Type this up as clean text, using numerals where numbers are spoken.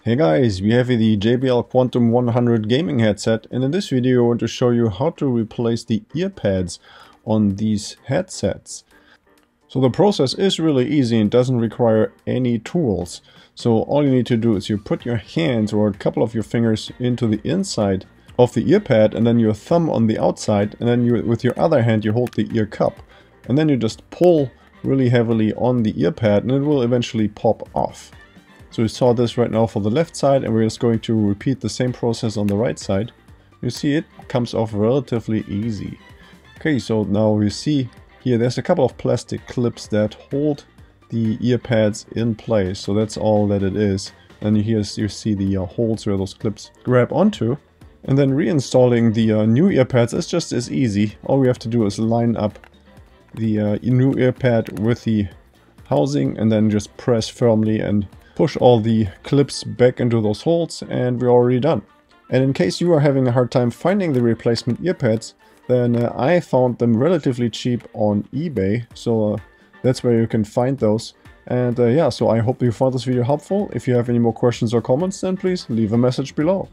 Hey guys, we have the JBL Quantum 100 gaming headset, and in this video I want to show you how to replace the ear pads on these headsets. So the process is really easy and doesn't require any tools. So all you need to do is you put your hands or a couple of your fingers into the inside of the ear pad and then your thumb on the outside, and then with your other hand you hold the ear cup. And then you just pull really heavily on the ear pad and it will eventually pop off. So we saw this right now for the left side, and we're just going to repeat the same process on the right side. You see it comes off relatively easy. Okay, so now we see here there's a couple of plastic clips that hold the ear pads in place. So that's all that it is. And here you see the holes where those clips grab onto. And then reinstalling the new ear pads is just as easy. All we have to do is line up the new ear pad with the housing and then just press firmly and push all the clips back into those holes, and we're already done. And in case you are having a hard time finding the replacement ear pads, then I found them relatively cheap on eBay, so that's where you can find those. And yeah, so I hope you found this video helpful. If you have any more questions or comments, then please leave a message below.